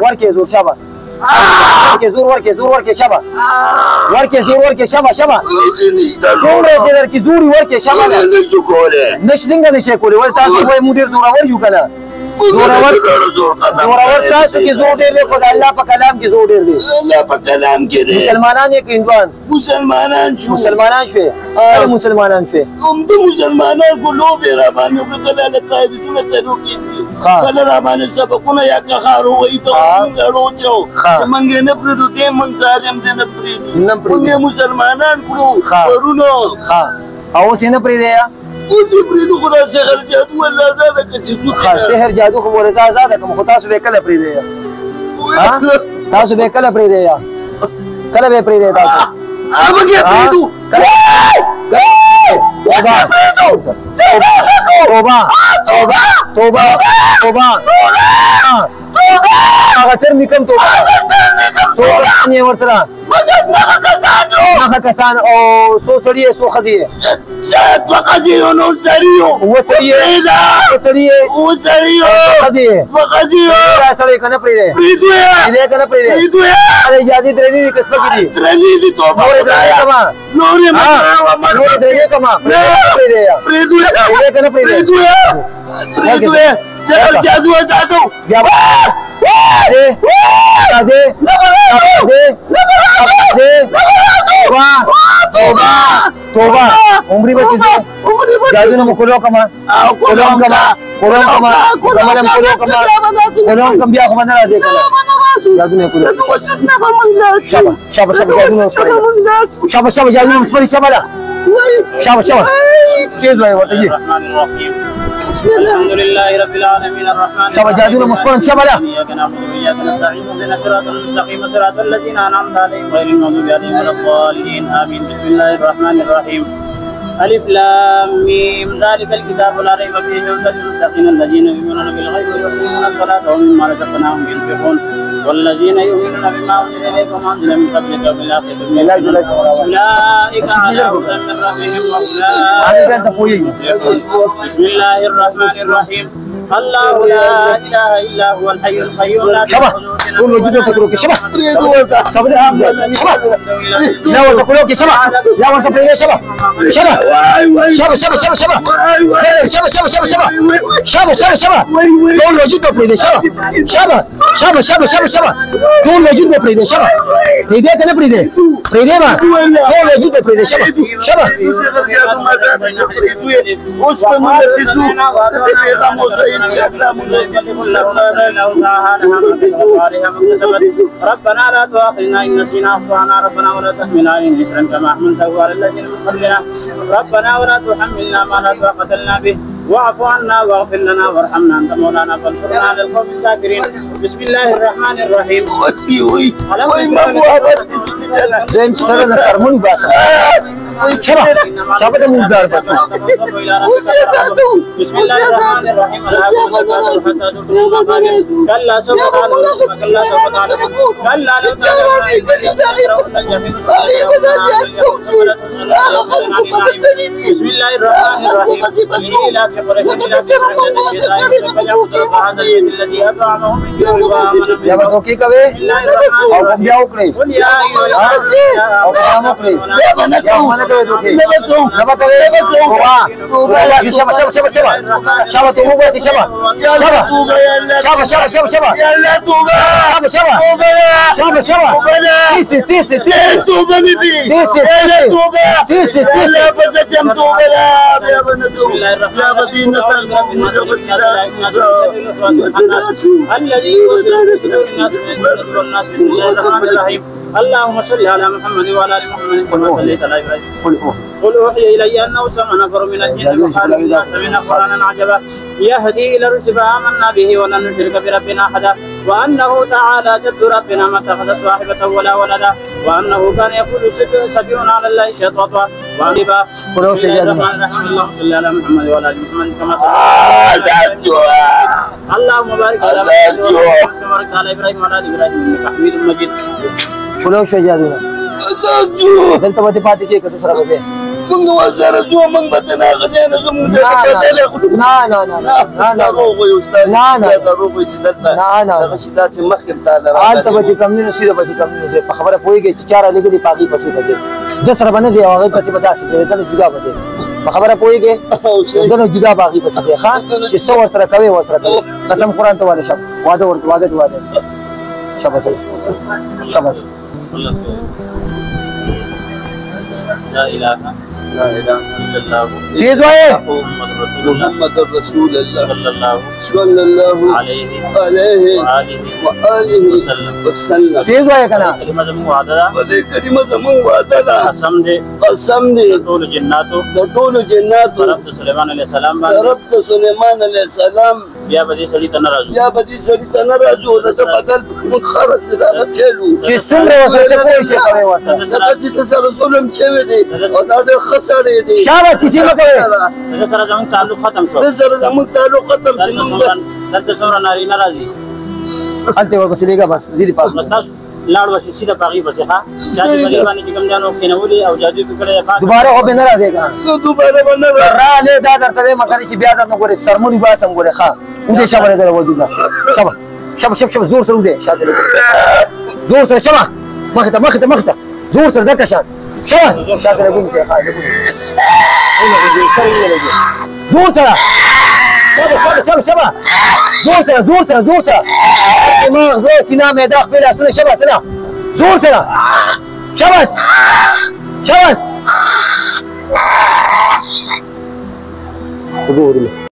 وركي زور شبا وركي زور وركي زور وركي شبا وركي زور وركي شبا شبا زور وركي زوري وركي شبا نش زنگا نشي كولي ول تاسو وای مدير زورا ور یو کلا زورا ور تاسو کی زور دیر دی خدای الله په کلام کی زور دیر دی الله په کلام کې دی مسلمانان یک هندوان مسلمانان شو مسلمانان شو هم د مسلمانان کو لو به را باندې وکړه له قاعدتونه تلو کې کله را باندې سبقونه یا کخارو وای ته غړو چو منګ نه پردو دې من ظالم دې نه پردي موږ مسلمانان کړو ورونو او سینه پری دی اوسې پرېږدو خو دا سحر جادو الله ازاده کړه چې ښه سحر جادو خو مورزه ازاده کړم خو تاسو به کله پرېږدئ تاسو به کله پرېږدئ کله به پرېږدئ تاسو هغه پرېږدو توبه هغه تر مې کم توبه څو کسان یې ورسره هغه کسان او څو سړي یې څو ښځې یې دوه ښځې یو نو سړي یو اووه سړي یې اووه سړي یو دوه ښځې یو دا سړی که نه پرېږدی پرېږدی که نه پرېږدی دا اجازې درنې دي که سپکې دي درنې دي توبه نورې درنې کمه نورې نورې درنې کمه پرېږدی که نه پرېږدی سحر جادو ازادو بیا توبه عمرې به چې جادو نه مو کلو کمه کلو کم بیا خو به نه راځې کله جادو نه کلو شابه جادو نه شابه جادو نه مسپري شابه تیز وایي ورته جي الحمد لله رب العالمين الرحمن شابه جادو مسپرن شابه لا إياك نعبد وإياك نستعين اهدنا الصراط المستقيم صراط الذين أنعمت عليهم غير المغضوب عليهم ولا الضالين آمين بسم الله الرحمن الرحيم ألف لام ميم ذلك الكتاب لا ريب فيه هدى للمتقين الذين يؤمنون بالغيب ويقيمون الصلاة ومما رزقناهم ينفقون والذين يؤمنون بما أنزل إليك وما أنزل من قبلك وبالآخرة هم أولئك على هدى من ربهم وأولئك بسم الله الرحمن الرحيم الله لا إله إلا هو الحي القيوم لا تأخذه سنة لا ورد كلوك شبع لا ورد بريدي شبع شبع دول وجود بريدي شبع دول وجود بريدي شبع بريدي كنا بريدي ما دول وجود بريدي شبع ربنا لا تؤاخذنا إن نسينا أخطأنا ربنا ولا تحمل علينا إصرا كما حملته على الذين من قبلنا ربنا ولا تحملنا ما لا طاقة لنا به واعف عنا واغفر لنا وارحمنا أنت مولانا فانصرنا على القوم الكافرين بسم الله الرحمن الرحيم شباب مقدار بچو بسم الله الرحمن الرحيم كلا سوف تعلمون كلا سوف تعلمون كلا لو بسم الله الرحمن الرحيم إلى في قريش إلى في الذي أطعمهم من جوع وآمنهم من خوف قل يا الذي يوسوس في صدور الناس من والناس بسم الله الرحمن الرحيم اللهم صل على محمد وعلى ال محمد كما صليت على ابراهيم قل اوحي الي انه سمع نفر من الجن وقالوا انا سمعنا قرانا عجبا يهدي الى الرشد فامنا به ولن نشرك بربنا احدا وانه تعالى جد ربنا ما اتخذ صاحبه ولا ولدا وانه كان يقول سبيون على الله شططا وعلبا قل اوحي اللهم صل على محمد وعلى ال محمد كما صليت اللهم بارك على محمد وعلى ابراهيم وعلى ال ابراهيم انك حميد مجيد كلو شو جادونا دلته پاتې کې کته سره وځي موږ وزاره زو موږ به ته نه غځې نه زو موږ ته کتلی خو دروغ وایي استاد دروغ وایي چې دلته دغه شي داسې مخکې هم تاله هلته به چې کمونو سي به چې کمونو سي په خبره پوهېږې چې چا رالیږلي په هغې پسې به ځې ده سره به نه ځې او هغې پسې به داسې ځې ده نه جدا به ځې په خبره پوهېږې ده نه جدا به هغې پسې ځې ښه چې څه ورسره کوې ورسره کوې قسم قرآن ته واده شه واده واده واده شاباس شاباس لا اله الا الله تیز وایې محمد رسول الله صلى الله عليه عليه وآله وسلم تیز وایې که نه کلمه زموږ وعده ده په دې کلمه زموږ وعده ده قسم دی د ټولو جناتو د ټولو جناتو رب د سليمان عليه السلام د باندې رب د سلیمان علیه السلام بیا به دې سړي ته نه راځو بیا به دې سړي ته نه راځو دته بدل موږ خرڅ دی دا به کېلو چې څومره ورسره څه کوی شي کوې ورسره ځکه چې ته سره ظلم شوی دی او دا ډېر ښه سړی دی شاباس کیسې مه کوئ دغه سره زموږ تعلق ختم شو ده سره زموږ تعلق ختم دلته څومره نارینه راځي هلته ورپسې لېږه بس ځینې پاس بس تاسو لاړ وشي سیده په هغې پسې ښه دا چې په دې باندې چې کوم ځانو کېنولي او جادو پې کړی دی دوباره خو بې نه راځې که نه زه دوباره به نه راځم رالې دا درته وایم متل چې بیا درنه ګورې سرمونې باسم ګورې ښه وځې شبه دې وجود نه شبه شبه شبه شبه زور سره وځې شاته زور سره شبه مخې ته مخې ته مخې ته زور سره دکه شان شبه شاته لګونې شي ښه زور سره شبه شبه شبه شبه زور سره زور سره زور سره دماغ زړه سینه معده خپې لاسونه شبه سره زور سره شبس شبس